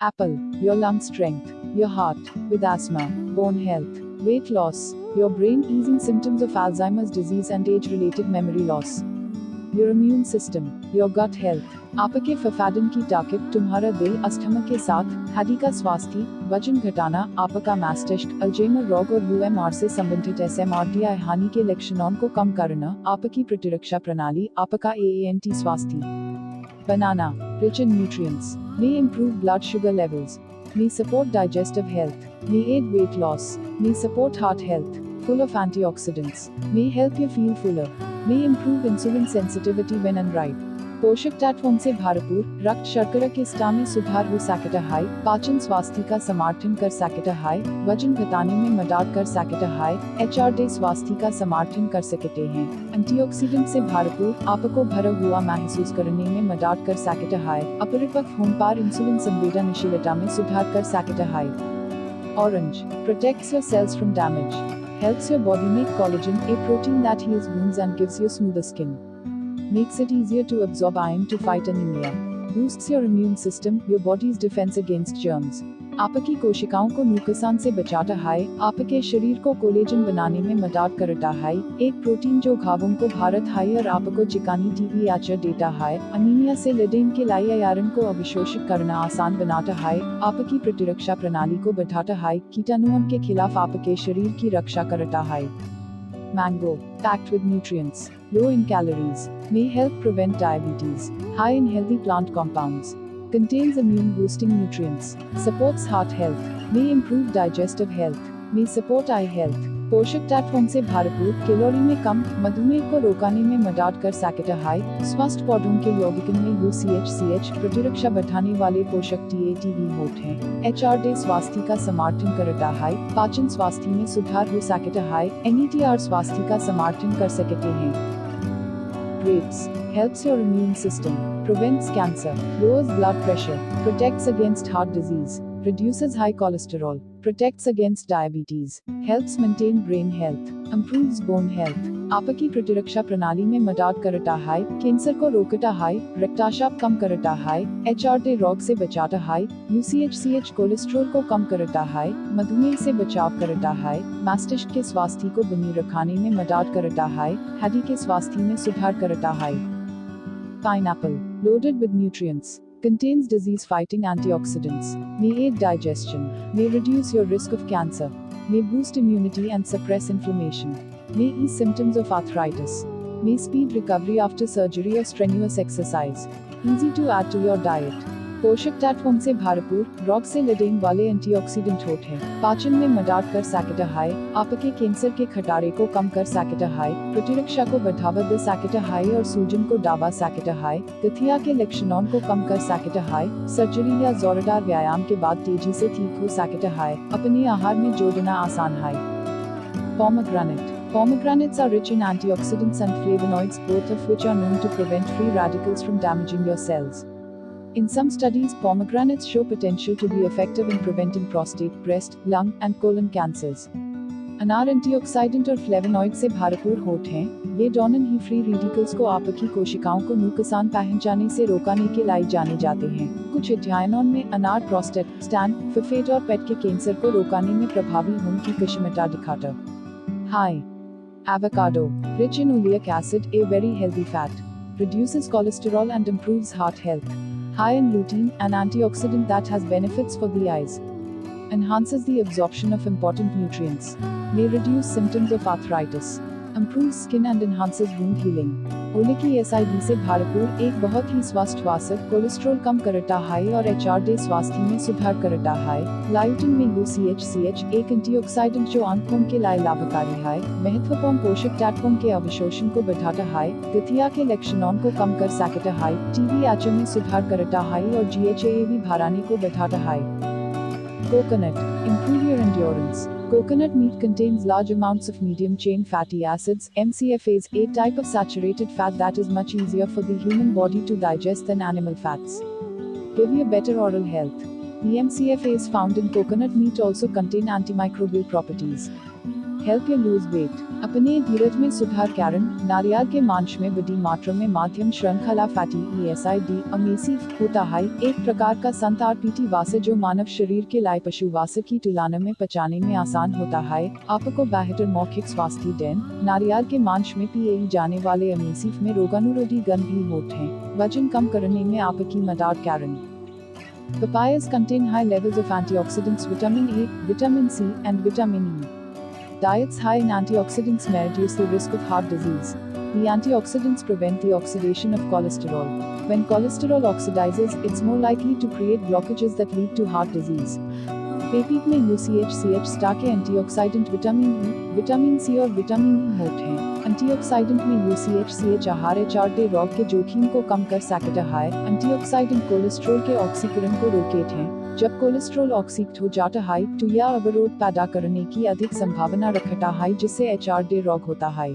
Apple, your lung strength, your heart, with asthma, bone health, weight loss, your brain easing symptoms of Alzheimer's disease and age-related memory loss. Your immune system, your gut health, आपके फफादन की ताकत, तुम्हारा दिल, asthma के साथ, हड्डी का स्वास्थ्य, वजन घटाना, आपका मस्तिष्क, अल्जाइमर रोग और यूएमआर से संबंधित एसएमआरटीआई हानि के लक्षणों को कम करना, आपकी प्रतिरक्षा प्रणाली, आपका एएनटी स्वास्थ्य. Banana, rich in nutrients, may improve blood sugar levels, may support digestive health, may aid weight loss, may support heart health, full of antioxidants, may help you feel fuller, may improve insulin sensitivity when unripe. पोषक तत्वों से भरपूर, रक्त शर्करा के स्तर में सुधार हो सकता है, पाचन स्वास्थ्य का समर्थन कर सकता है, वजन घटाने में मदद कर सकता है, एचआरडी स्वास्थ्य का समर्थन कर सकते हैं, एंटीऑक्सीडेंट से भरपूर, आपको भरा हुआ महसूस करने में मदद कर सकता है, अपरिपक्व होने पर इंसुलिन संवेदनशीलता में सुधार कर सकता है. Orange, protects your cells from damage, helps your body make collagen, a protein that heals wounds and gives you smoother skin. Makes it easier to absorb iron to fight anemia. Boosts your immune system, your body's defense against germs. आपकी कोशिकाओं को नुकसान से बचाता है, आपके शरीर को कोलेजन बनाने में मदद करता है, एक प्रोटीन जो घावों को भरता है और आपको चिकनी टीवी आचर देता है, अनीमिया से लड़ने के लिए आयरन को अवशोषित करना आसान बनाता है, आपकी प्रतिरक्षा प्रणाली को बढ़ाता है, कीटाणुओं के खिलाफ आपके शरीर की रक्षा करता है. Mango, packed with nutrients, low in calories, may help prevent diabetes, high in healthy plant compounds, contains immune-boosting nutrients, supports heart health, may improve digestive health, may support eye health, पोषक तत्वों से भरपूर, कैलोरी में कम, मधुमेह को रोकने में मदद कर सकता है, स्वस्थ पौधों के यौगिकों में UCHCH, प्रतिरक्षा बढ़ाने वाले पोषक TATV होते हैं, HRD स्वास्थ्य का समर्थन करता है, पाचन स्वास्थ्य में सुधार हो सकता है, NETR स्वास्थ्य का समर्थन कर सकते हैं. Grapes, helps your immune system, prevents cancer, lowers blood pressure, protects against heart disease, reduces high cholesterol, protects against diabetes, helps maintain brain health, improves bone health, आपकी प्रतिरक्षा प्रणाली में मदद करता है, कैंसर को रोकता है, रक्तचाप कम करता है, HRD रोग से बचाता है, UCHCH कोलेस्ट्रॉल को कम करता है, मधुमेह से बचाव करता है, मस्तिष्क के स्वास्थ्य को बनी रखने में मदद करता है, हड्डी के स्वास्थ्य में सुधार करता है. Pineapple, loaded with nutrients, contains disease-fighting antioxidants, may aid digestion, may reduce your risk of cancer, may boost immunity and suppress inflammation, may ease symptoms of arthritis, may speed recovery after surgery or strenuous exercise, easy to add to your diet. पोषक तत्वों से भरपूर, रोग से लड़ने वाले antioxidant होते हैं, पाचन में मदद कर सकता है, आपके कैंसर के खतरे को कम कर सकता है, प्रतिरक्षा को बढ़ावा दे सकता है और सूजन को दबा सकता है, गठिया के लक्षणों को कम कर सकता है, सर्जरी या जोरदार व्यायाम के बाद तेजी से ठीक हो सकता है, अपने आहार में जोड़ना आसान है. Pomegranate. Pomegranates are rich in antioxidants and flavonoids, both of which are known to prevent free radicals from damaging your cells. In some studies, pomegranates show potential to be effective in preventing prostate, breast, lung, and colon cancers. अनार antioxidant और flavonoid से भरपूर होते हैं, ये दोनों ही free radicals को आपकी कोशिकाओं को नुकसान पहुंचाने से रोकने के लिए जाने जाते हैं. कुछ अध्ययनों में अनार प्रोस्टेट, स्टैन, फेफड़े और पेट के कैंसर को रोकने में प्रभावी होने की क्षमता दिखाता. High Avocado, rich in oleic acid, a very healthy fat, reduces cholesterol and improves heart health. High in lutein, an antioxidant that has benefits for the eyes. Enhances the absorption of important nutrients. May reduce symptoms of arthritis. Improves skin and enhances wound healing. Oleic acid से भरपूर, एक बहुत ही स्वस्थ वासक, cholesterol कम करता है और HRD स्वास्थ्य में सुधार करता है. लाइटिन में UCHCH, एक एंटीऑक्सीडेंट जो आंखों के लिए लाभकारी है, महत्वपूर्ण पोषक तत्वों के अवशोषण को बढ़ाता है, गठिया के लक्षणों को कम कर सकता है, टीबी आचरण में सुधार करता है और GHAAV भराने को बढ़ाता है. Coconut, improve your endurance. Coconut meat contains large amounts of medium-chain fatty acids, MCFAs, a type of saturated fat that is much easier for the human body to digest than animal fats. Give you better oral health. The MCFAs found in coconut meat also contain antimicrobial properties. Help you lose weight. अपने धीरज में सुधार कारण नारियल के मांस में बड़ी मात्रा में माध्यम श्रृंखला फैटी एसिड अमीसिव होता है, एक प्रकार का संतृप्ति वासे जो मानव शरीर के लिए पशु वासे की तुलना में पचाने में आसान होता है। आपको बेहतर मौखिक स्वास्थ्य देन नारियल के मांस में पिए जाने वाले अमीसिव में रोगानुरोधी गुण भी होते हैं, वजन कम करने में आपकी मदद कारण। Papayas contain high levels of antioxidants vitamin A, vitamin C, and vitamin E. Diets high in antioxidants may reduce the risk of heart disease. The antioxidants prevent the oxidation of cholesterol. When cholesterol oxidizes, it's more likely to create blockages that lead to heart disease. पेपीट में UCH star के antioxidant vitamin C और vitamin E होते हैं। Antioxidant में UCH आहार HRD रोग के जोखिम को कम कर सकता है। एंटीऑक्सीडेंट कोलेस्ट्रॉल के ऑक्सीकरण को रोकते हैं। जब कोलेस्ट्रॉल ऑक्सीकृत हो जाता है तो यह अवरोध पैदा करने की अधिक संभावना रखता है, जिससे HRD रोग होता है।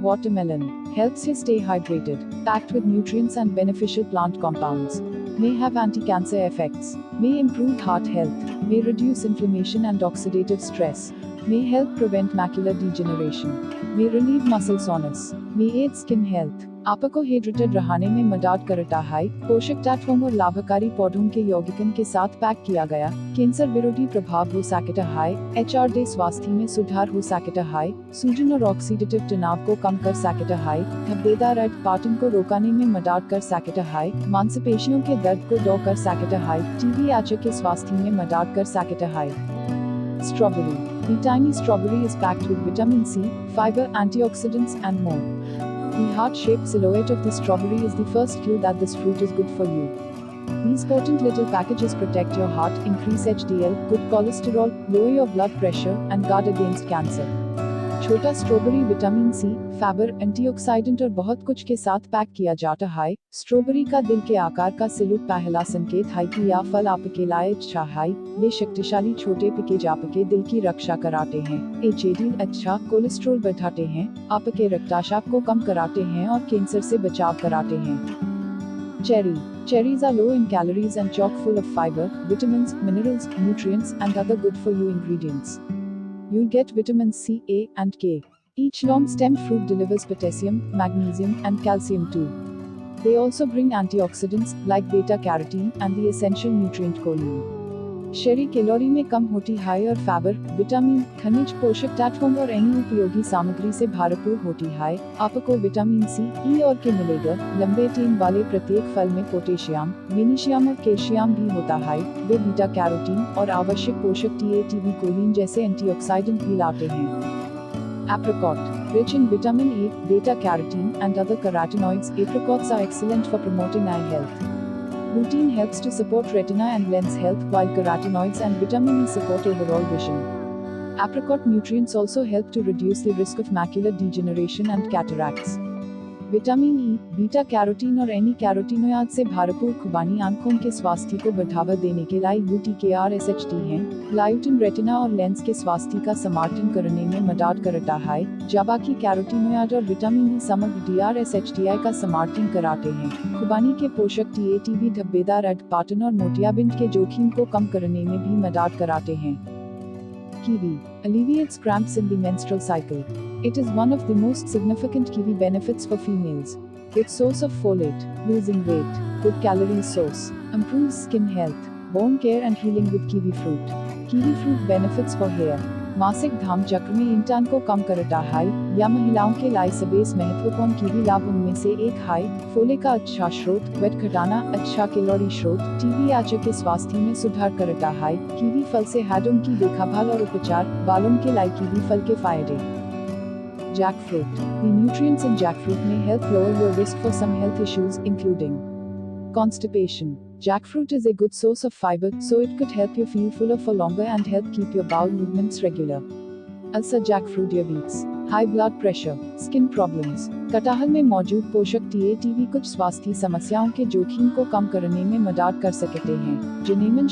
Watermelon helps you stay hydrated, packed with nutrients and beneficial plant compounds. May have anti-cancer effects, may improve heart health, may reduce inflammation and oxidative stress, may help prevent macular degeneration, may relieve muscle soreness, may aid skin health. आपको hydrated रहने में मदद करता है। पोषक तत्वों और लाभकारी पौधों के यौगिकों के साथ पैक किया गया, कैंसर विरोधी प्रभाव हो सकता है, HRD स्वास्थ्य में सुधार हो सकता है, सूजन और ऑक्सीडेटिव तनाव को कम कर सकता है, धब्बेदार रक्तपातन को रोकने में मदद कर सकता है, मांसपेशियों के दर्द को दूर कर सकता है, टीबी आंचों के स्वास्थ्य में मदद कर सकता है। Strawberry. The tiny strawberry is packed with vitamin C, fiber, antioxidants, and more. The heart-shaped silhouette of the strawberry is the first clue that this fruit is good for you. These potent little packages protect your heart, increase HDL, good cholesterol, lower your blood pressure, and guard against cancer. छोटा strawberry vitamin C, fibre, antioxidant और बहुत कुछ के साथ pack किया जाता है। Strawberry का दिल के आकार का सिलूट पहला संकेत है कि यह फल आपके लिए अच्छा है। ये शक्तिशाली छोटे पैकेज आपके दिल की रक्षा कराते हैं, HDL अच्छा कोलेस्ट्रॉल बढ़ाते हैं, आपके रक्तचाप को कम कराते हैं और कैंसर से बचाव कराते हैं। Cherry. Cherries are low in calories and chock full of fiber, vitamins, minerals, nutrients, and other good for you ingredients. You'll get vitamins C, A, and K. Each long-stemmed fruit delivers potassium, magnesium, and calcium too. They also bring antioxidants, like beta-carotene, and the essential nutrient choline. Cherry calorie में कम होती है और fibre, vitamin, खनिज, पोषक तत्वों और अन्य उपयोगी सामग्री से भरपूर होती है। आपको विटामिन C, E और K मिलेगा। लंबे टेन वाले प्रत्येक फल में पोटेशियम, मैग्नीशियम और कैल्शियम भी होता है। वे बीटा कैरोटीन और आवश्यक पोषक TATB कोलिन जैसे एंटीऑक्सीडेंट भी लाते हैं। Apricot. Rich in vitamin A, beta carotene, and other carotenoids, apricots are excellent for promoting eye health. Lutein helps to support retina and lens health, while carotenoids and vitamin E support overall vision. Apricot nutrients also help to reduce the risk of macular degeneration and cataracts. Vitamin E, beta carotene और any carotenoid से भरपूर खुबानी आंखों के स्वास्थ्य को बढ़ावा देने के लिए UTKRSHD हैं। लाइटिन रेटिना और लेंस के स्वास्थ्य का समर्थन करने में मदद करता है, जबकि कैरोटीनोइड और विटामिन ई समग्र DRSHDI का समर्थन कराते हैं। खुबानी के पोषक TATB धब्बेदार रक्तपातन और मोतियाबिंद के जोखिम को कम करने में भी मदद कराते हैं। Kiwi alleviates cramps in the menstrual cycle. It is one of the most significant kiwi benefits for females. Good source of folate, losing weight, good calorie source, improves skin health, bone care and healing with kiwi fruit. Kiwi fruit benefits for hair. मासिक धर्म चक्र में intern को कम करता है, या महिलाओं के लिए सबसे महत्वपूर्ण कीवी लाभ उनमें से एक है। फोले का अच्छा स्रोत, वेट घटाना, अच्छा कैलोरी स्रोत, टीबी आंचों के स्वास्थ्य में सुधार करता है। कीवी फल से हाथों की देखभाल और उपचार, बालों के लिए कीवी फल के फायदे। Jackfruit. The nutrients in jackfruit may help lower your risk for some health issues, including constipation. Jackfruit is a good source of fiber, so it could help you feel fuller for longer and help keep your bowel movements regular. Also, jackfruit diabetes, high blood pressure, skin problems. कटहल में मौजूद पोषक TATB कुछ स्वास्थ्य समस्याओं के जोखिम को कम करने में मदद कर सकते हैं, जिनमें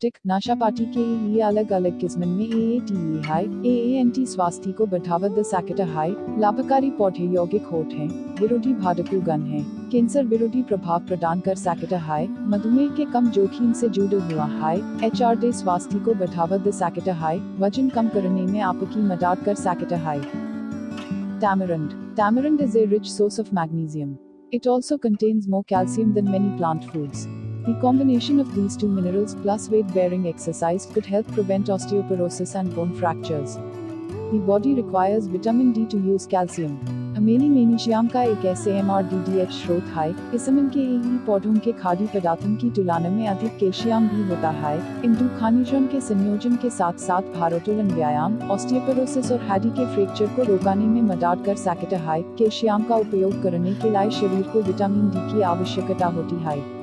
पौष्टिक नाशापाती के ये अलग अलग किस्मन में AATE हाई AANT स्वास्थ्य को बढ़ावा द सैकेटा हाई लाभकारी पौधे यौगिक होठ हैं, विरोधी भादकु गण है, कैंसर विरोधी प्रभाव प्रदान कर सैकेटा हाई, मधुमेह के कम जोखिम से जुड़ा हुआ हाई HRD स्वास्थ्य को बढ़ावा द सैकेटा हाई, वजन कम करने में आपकी मदद कर सैकेटा high. Tamarind. Tamarind is a rich source of magnesium. It also contains more calcium than many plant foods. The combination of these two minerals plus weight-bearing exercise could help prevent osteoporosis and bone fractures. The body requires vitamin D to use calcium. अमेली magnesium का एक ऐसे MRDDH स्रोत है, इसमें के पौधों के खाद्य पदार्थों की तुलना में अधिक कैल्शियम भी होता है। इन दो खनिजों के संयोजन के साथ साथ भारोत्तोलन व्यायाम, ऑस्टियोपोरोसिस और हड्डी के फ्रैक्चर को रोकने में मदद कर सकता है। कैल्शियम का उपयोग करने के लिए शरीर को विटामिन डी की आवश्यकता होती है।